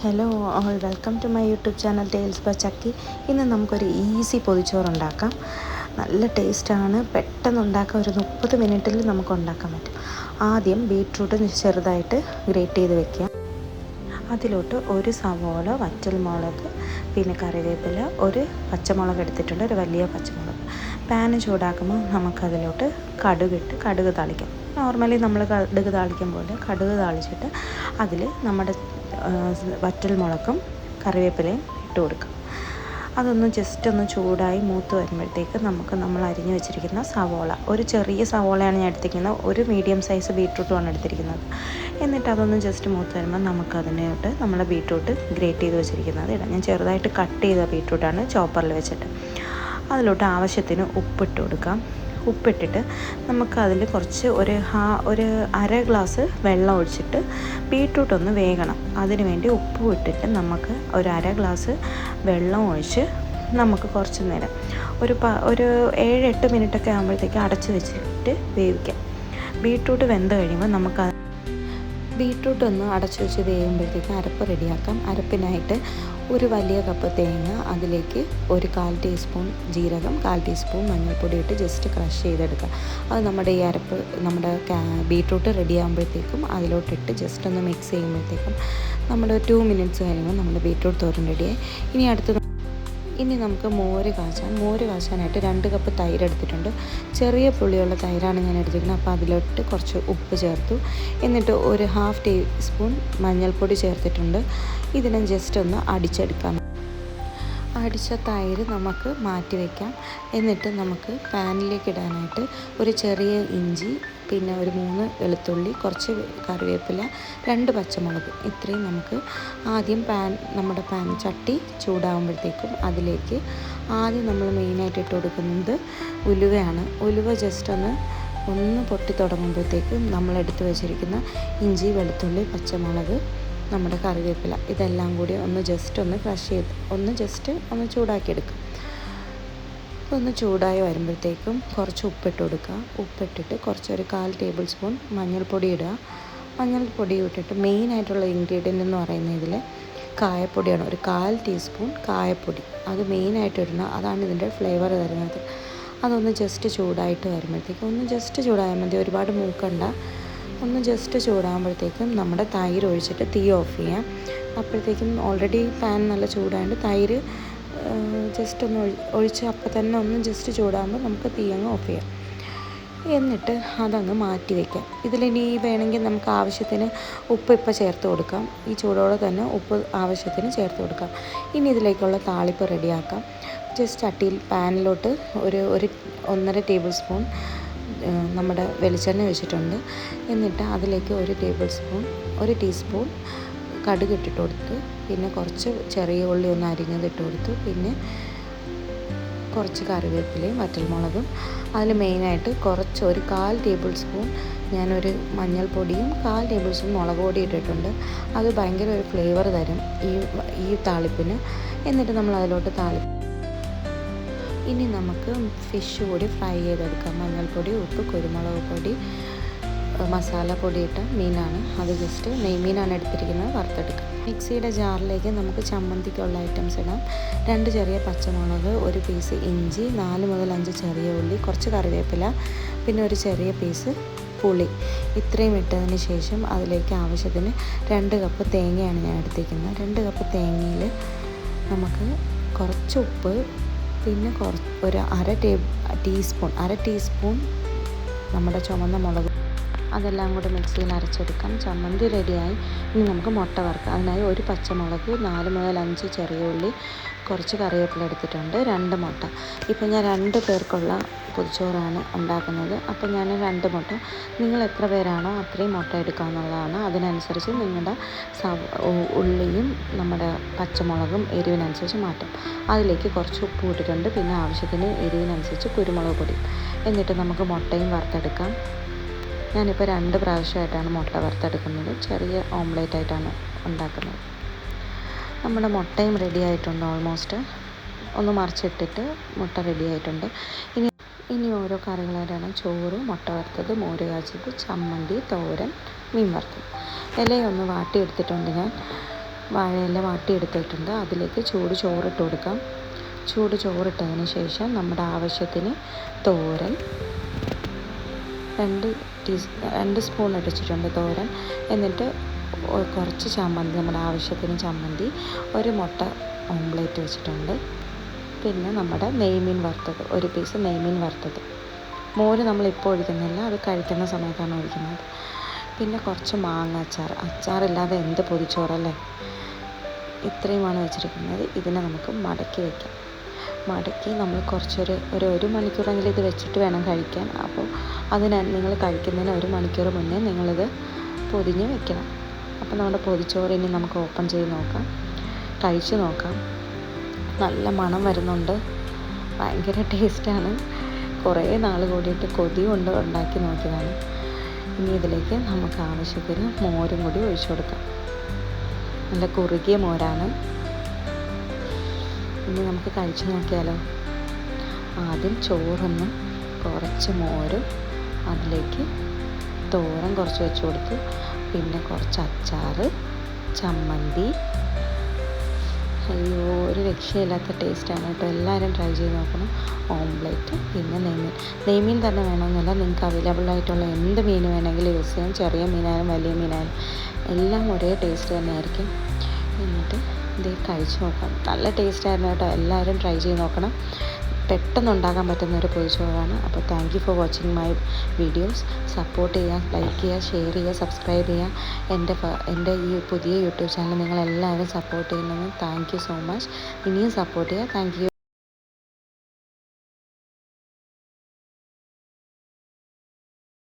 Hello all, welcome to my YouTube channel tales by Chakki. ഇന്ന് നമുക്കൊരു easy പൊതിച്ചോറ് ഉണ്ടാക്കാം. നല്ല ടേസ്റ്റാണ്, പെട്ടെന്ന് ഉണ്ടാക്കാം. ഒരു 30 മിനിറ്റിൽ നമുക്ക് ഉണ്ടാക്കാൻ പറ്റും. ആദ്യം ബീട്രൂട്ട് ചെറുതായിട്ട് ഗ്രേറ്റ് ചെയ്ത് വെക്കാം. അതിലോട്ട് ഒരു സവോള, വറ്റൽമുളക്, പിന്നെ കറിവേപ്പില, ഒരു പച്ചമുളക് എടുത്തിട്ടുണ്ട്, ഒരു വലിയ പച്ചമുളക്. പാന് ചൂടാക്കുമ്പോൾ നമുക്കതിലോട്ട് കടുക് താളിക്കാം. നോർമലി നമ്മൾ കടുക് താളിക്കും പോലെ കടുക് താളിച്ചിട്ട് അതിൽ നമ്മുടെ വറ്റൽമുളകും കറിവേപ്പിലയും ഇട്ട് കൊടുക്കാം. അതൊന്ന് ജസ്റ്റ് ഒന്ന് ചൂടായി മൂത്ത് വരുമ്പോഴത്തേക്ക് നമ്മൾ അരിഞ്ഞു വെച്ചിരിക്കുന്ന സവോള, ഒരു ചെറിയ സവോളയാണ് ഞാൻ എടുത്തിരിക്കുന്നത്, ഒരു മീഡിയം സൈസ് ബീട്രൂട്ടുമാണ് എടുത്തിരിക്കുന്നത്. എന്നിട്ട് അതൊന്ന് ജസ്റ്റ് മൂത്ത് വരുമ്പോൾ നമുക്കതിനോട്ട് നമ്മൾ ബീട്രൂട്ട് ഗ്രേറ്റ് ചെയ്ത് വെച്ചിരിക്കുന്നത് ഇടാം. ഞാൻ ചെറുതായിട്ട് കട്ട് ചെയ്ത ബീട്രൂട്ടാണ് ചോപ്പറിൽ വെച്ചിട്ട്. അതിലോട്ട് ആവശ്യത്തിന് ഉപ്പിട്ട് കൊടുക്കാം. ഉപ്പിട്ടിട്ട് നമുക്കതിൽ കുറച്ച് ഒരു അര ഗ്ലാസ് വെള്ളം ഒഴിച്ചിട്ട് ബീട്രൂട്ടൊന്ന് വേകണം. അതിന് വേണ്ടി ഉപ്പും ഇട്ടിട്ട് നമുക്ക് ഒരു അര ഗ്ലാസ് വെള്ളം ഒഴിച്ച് നമുക്ക് കുറച്ച് നേരം ഒരു 7-8 മിനിറ്റൊക്കെ ആകുമ്പോഴത്തേക്ക് അടച്ച് വെച്ചിട്ട് വേവിക്കാം. ബീട്രൂട്ട് വെന്ത് കഴിയുമ്പോൾ ബീട്രൂട്ട് ഒന്ന് അടച്ചു വെച്ച് വേകുമ്പോഴത്തേക്ക് അരപ്പ് റെഡിയാക്കാം. അരപ്പിനായിട്ട് ഒരു വലിയ കപ്പ് തേങ്ങ, അതിലേക്ക് ഒരു 1/4 ടീസ്പൂൺ ജീരകം, 1/4 ടീസ്പൂൺ മഞ്ഞൾപ്പൊടി ഇട്ട് ജസ്റ്റ് ക്രഷ് ചെയ്തെടുക്കുക. അത് നമ്മുടെ ഈ അരപ്പ് ബീട്രൂട്ട് റെഡി ആകുമ്പോഴത്തേക്കും അതിലോട്ടിട്ട് ജസ്റ്റ് ഒന്ന് മിക്സ് ചെയ്യുമ്പോഴത്തേക്കും നമ്മൾ 2 മിനിറ്റ്സ് കഴിയുമ്പോൾ നമ്മുടെ ബീട്രൂട്ട് തോരൻ റെഡിയായി. ഇനി നമുക്ക് മോര് കാച്ചാനായിട്ട് 2 കപ്പ് തൈര് എടുത്തിട്ടുണ്ട്. ചെറിയ പുളിയുള്ള തൈരാണ് ഞാൻ എടുത്തിരിക്കുന്നത്. അപ്പോൾ അതിലോട്ട് കുറച്ച് ഉപ്പ് ചേർത്തു. എന്നിട്ട് ഒരു 1/2 ടീസ്പൂൺ മഞ്ഞൾപ്പൊടി ചേർത്തിട്ടുണ്ട്. ഇതിനെ ജസ്റ്റ് ഒന്ന് അടിച്ചെടുക്കാം. അടിച്ച തൈര് നമുക്ക് മാറ്റി വയ്ക്കാം. എന്നിട്ട് നമുക്ക് പാനിലേക്ക് ഇടാനായിട്ട് ഒരു ചെറിയ ഇഞ്ചി, പിന്നെ ഒരു 3 വെളുത്തുള്ളി, കുറച്ച് കറിവേപ്പില, 2 പച്ചമുളക്, ഇത്രയും നമുക്ക് ആദ്യം നമ്മുടെ പാൻ ചട്ടി ചൂടാകുമ്പോഴത്തേക്കും അതിലേക്ക് ആദ്യം നമ്മൾ മെയിനായിട്ട് ഇട്ട് കൊടുക്കുന്നത് ഉലുവയാണ്. ഉലുവ ജസ്റ്റ് ഒന്ന് പൊട്ടി തുടങ്ങുമ്പോഴത്തേക്കും നമ്മളെടുത്ത് വെച്ചിരിക്കുന്ന ഇഞ്ചി, വെളുത്തുള്ളി, പച്ചമുളക്, നമ്മുടെ കറിവേപ്പില, ഇതെല്ലാം കൂടി ഒന്ന് ക്രഷ് ചെയ്ത് ഒന്ന് ചൂടാക്കിയെടുക്കാം. ഒന്ന് ചൂടായി വരുമ്പോഴത്തേക്കും കുറച്ച് ഉപ്പിട്ട് കൊടുക്കുക. ഉപ്പിട്ടിട്ട് ഒരു 1/4 ടേബിൾ സ്പൂൺ മഞ്ഞൾപ്പൊടി ഇടുക. മഞ്ഞൾപ്പൊടി ഇട്ടിട്ട് മെയിനായിട്ടുള്ള ഇൻഗ്രീഡിയൻ്റ് എന്ന് പറയുന്നത് ഇതിൽ കായപ്പൊടിയാണ്. ഒരു 1/4 ടീസ്പൂൺ കായപ്പൊടി, അത് മെയിനായിട്ട് ഇടണം. അതാണ് ഇതിൻ്റെ ഫ്ലേവർ തരുന്നത്. അതൊന്ന് ജസ്റ്റ് ചൂടായിട്ട് വരുമ്പോഴത്തേക്കും ചൂടായാൽ മതി, ഒരുപാട് മൂക്കണ്ട. ഒന്ന് ജസ്റ്റ് ചൂടാകുമ്പോഴത്തേക്കും നമ്മുടെ തൈര് ഒഴിച്ചിട്ട് തീ ഓഫ് ചെയ്യാം. അപ്പോഴത്തേക്കും ഓൾറെഡി പാൻ നല്ല ചൂടായതുകൊണ്ട് തൈര് ജസ്റ്റ് ഒന്ന് ഒഴിച്ച് അപ്പം തന്നെ ഒന്ന് ജസ്റ്റ് ചൂടാകുമ്പോൾ നമുക്ക് തീ അങ്ങ് ഓഫ് ചെയ്യാം. എന്നിട്ട് അതങ്ങ് മാറ്റി വയ്ക്കാം. ഇതിലിനി വേണമെങ്കിൽ നമുക്ക് ആവശ്യത്തിന് ഉപ്പ് ഇപ്പോൾ ചേർത്ത് കൊടുക്കാം. ഈ ചൂടോടെ തന്നെ ഉപ്പ് ആവശ്യത്തിന് ചേർത്ത് കൊടുക്കാം. ഇനി ഇതിലേക്കുള്ള താളിപ്പ് റെഡിയാക്കാം. ജസ്റ്റ് ചട്ടിയിൽ പാനിലോട്ട് ഒരു 1.5 ടേബിൾ സ്പൂൺ നമ്മുടെ വെളിച്ചെണ്ണ വെച്ചിട്ടുണ്ട്. എന്നിട്ട് അതിലേക്ക് 1 ടീസ്പൂൺ കടുക് ഇട്ടിട്ട് കൊടുത്ത്, പിന്നെ കുറച്ച് ചെറിയ ഉള്ളി ഒന്ന് അരിഞ്ഞത് ഇട്ട് കൊടുത്തു, പിന്നെ കുറച്ച് കറിവേപ്പിലയും വറ്റൽമുളകും, അതിൽ മെയിനായിട്ട് ഒരു 1/4 ടേബിൾ സ്പൂൺ ഞാനൊരു മഞ്ഞൾപ്പൊടിയും 1/4 ടേബിൾ സ്പൂൺ മുളക് പൊടി ഇട്ടിട്ടുണ്ട്. അത് ഭയങ്കര ഒരു ഫ്ലേവർ തരും ഈ താളിപ്പിന്. എന്നിട്ട് നമ്മൾ അതിലോട്ട് ഇനി നമുക്ക് ഫിഷ് കൂടി ഫ്രൈ ചെയ്തെടുക്കാം. മഞ്ഞൾപ്പൊടി, ഉപ്പ്, കുരുമുളക് പൊടി, മസാലപ്പൊടി ഇട്ട മീനാണ്. അത് ജസ്റ്റ് നെയ്മീനാണ് എടുത്തിരിക്കുന്നത്, വറുത്തെടുക്കാം. മിക്സിയുടെ ജാറിലേക്ക് നമുക്ക് ചമ്മന്തിക്കുള്ള ഐറ്റംസ് ഇടാം. 2 ചെറിയ പച്ചമുളക്, 1 പീസ് ഇഞ്ചി, 4 മുതൽ 5 ചെറിയ ഉള്ളി, കുറച്ച് കറിവേപ്പില, പിന്നെ ഒരു ചെറിയ പീസ് പുളി, ഇത്രയും ഇട്ടതിന് ശേഷം അതിലേക്ക് ആവശ്യത്തിന് 2 കപ്പ് തേങ്ങയാണ് ഞാൻ എടുത്തിരിക്കുന്നത്. 2 കപ്പ് തേങ്ങയിൽ നമുക്ക് കുറച്ച് ഉപ്പ്, പിന്നെ ഒരു അര ടീസ്പൂൺ നമ്മുടെ ചുവന്ന മുളക്, അതെല്ലാം കൂടെ മിക്സിയിൽ അരച്ചെടുക്കാം. ചമ്മന്തി റെഡിയായി. ഇനി നമുക്ക് മുട്ട വറുക്കാം. അതിനായി 1 പച്ചമുളക്, 4 മുതൽ 5 ചെറിയ ഉള്ളി, കുറച്ച് കറിവേപ്പില എടുത്തിട്ടുണ്ട്, 2 മുട്ട. ഇപ്പോൾ ഞാൻ 2 പേർക്കുള്ള പൊതിച്ചോറാണ് ഉണ്ടാക്കുന്നത്. അപ്പോൾ ഞാൻ 2 മുട്ട, നിങ്ങൾ എത്ര പേരാണോ അത്രയും മുട്ട എടുക്കാവുന്നതാണ്. അതിനനുസരിച്ച് നിങ്ങളുടെ ഉള്ളിയും നമ്മുടെ പച്ചമുളകും എരിവിനനുസരിച്ച് മാറ്റും. അതിലേക്ക് കുറച്ച് ഉപ്പ് ഇട്ടിട്ടുണ്ട്, പിന്നെ ആവശ്യത്തിന് എരിവിനനുസരിച്ച് കുരുമുളക് പൊടി. എന്നിട്ട് നമുക്ക് മുട്ടയും വറുത്തെടുക്കാം. ഞാനിപ്പോൾ 2 പ്രാവശ്യമായിട്ടാണ് മുട്ട വറുത്തെടുക്കുന്നത്. ചെറിയ ഓംലേറ്റ് ആയിട്ടാണ് ഉണ്ടാക്കുന്നത്. നമ്മുടെ മുട്ടയും റെഡി ആയിട്ടുണ്ട്. ഓൾമോസ്റ്റ് ഒന്ന് മറിച്ചിട്ടിട്ട് മുട്ട റെഡി ആയിട്ടുണ്ട്. ഇനി ഓരോ കറികളായിട്ടാണ്: ചോറ്, മുട്ട വറുത്തത്, മോര് കാച്ചിയത്, ചമ്മന്തി, തോരൻ, മീൻ വറുത്തത്. ഇലയൊന്ന് വാട്ടിയെടുത്തിട്ടുണ്ട് ഞാൻ. വാഴയില വാട്ടിയെടുത്തിട്ടുണ്ട്. അതിലേക്ക് ചൂട് ചോറിട്ട് കൊടുക്കാം. ചൂട് ചോറിട്ടതിന് ശേഷം നമ്മുടെ ആവശ്യത്തിന് തോരൻ 2 സ്പൂൺ ഇടിച്ചിട്ടുണ്ട് തോരൻ. എന്നിട്ട് കുറച്ച് ചമ്മന്തി, നമ്മുടെ ആവശ്യത്തിന് ചമ്മന്തി, 1 മുട്ട ഓംപ്ലേറ്റ് വെച്ചിട്ടുണ്ട്. പിന്നെ നമ്മുടെ നെയ്മീൻ വറുത്തത്, 1 പീസ് നെയ്മീൻ വറുത്തത്. മോര് നമ്മളിപ്പോൾ ഒഴിക്കുന്നില്ല, അത് കഴിക്കുന്ന സമയത്താണ് ഒഴിക്കുന്നത്. പിന്നെ കുറച്ച് മാങ്ങ അച്ചാറില്ലാതെ എന്ത് പൊതിച്ചോറല്ലേ. ഇത്രയുമാണ് വെച്ചിരിക്കുന്നത്. ഇതിനെ നമുക്ക് മടക്കി വയ്ക്കാം. മടക്കി നമ്മൾ ഒരു മണിക്കൂറെങ്കിലും ഇത് വെച്ചിട്ട് വേണം കഴിക്കാൻ. അപ്പോൾ നിങ്ങൾ കഴിക്കുന്നതിന് 1 മണിക്കൂർ മുന്നേ നിങ്ങളിത് പൊതിഞ്ഞ് വെക്കണം. അപ്പോൾ നമ്മുടെ പൊതിച്ചോറ് ഇനി നമുക്ക് ഓപ്പൺ ചെയ്ത് നോക്കാം, കഴിച്ച് നോക്കാം. നല്ല മണം വരുന്നുണ്ട്, ഭയങ്കര ടേസ്റ്റാണ്. കുറേ നാൾ കൂടിയിട്ട് കൊതി കൊണ്ട് ഉണ്ടാക്കി നോക്കിയതാണ്. ഇനി ഇതിലേക്ക് നമുക്ക് ആവശ്യത്തിന് മോരും കൂടി ഒഴിച്ചു കൊടുക്കാം. നല്ല കുറുകിയ മോരാണ്. ഇനി നമുക്ക് കഴിച്ചു നോക്കിയാലോ. ആദ്യം ചോറൊന്നും കുറച്ച് മോരും, അതിലേക്ക് തോരൻ കുറച്ച് വെച്ച് കൊടുത്തു. പിന്നെ കുറച്ച് അച്ചാർ, ചമ്മന്തി. അയ്യോ, ഒരു രക്ഷയില്ലാത്ത ടേസ്റ്റാണ് കേട്ടോ. എല്ലാവരും ട്രൈ ചെയ്ത് നോക്കണം. ഓംപ്ലേറ്റ്, പിന്നെ നെയ്മീൻ തന്നെ വേണമെന്നില്ല, നിങ്ങൾക്ക് അവൈലബിൾ ആയിട്ടുള്ള എന്ത് മീൻ വേണമെങ്കിലും യൂസ് ചെയ്യാം. ചെറിയ മീനായാലും വലിയ മീനായാലും എല്ലാം ഒരേ ടേസ്റ്റ് തന്നെയായിരിക്കും. എന്നിട്ട് ഇത് കഴിച്ച് നോക്കാം. നല്ല ടേസ്റ്റായിരുന്നു കേട്ടോ. എല്ലാവരും ട്രൈ ചെയ്ത് നോക്കണം. പെട്ടെന്ന് ഉണ്ടാക്കാൻ പറ്റുന്നൊരു പൊതിച്ചോറാണ്. അപ്പോൾ thank you for watching my videos. Support ചെയ്യുക, ലൈക്ക് ചെയ്യുക, ഷെയർ ചെയ്യുക, സബ്സ്ക്രൈബ് ചെയ്യുക. എൻ്റെ ഈ പുതിയ യൂട്യൂബ് ചാനൽ നിങ്ങളെല്ലാവരും സപ്പോർട്ട് ചെയ്യുന്നതിന് താങ്ക് യു സോ മച്ച്. ഇനിയും സപ്പോർട്ട് ചെയ്യുക. Thank you.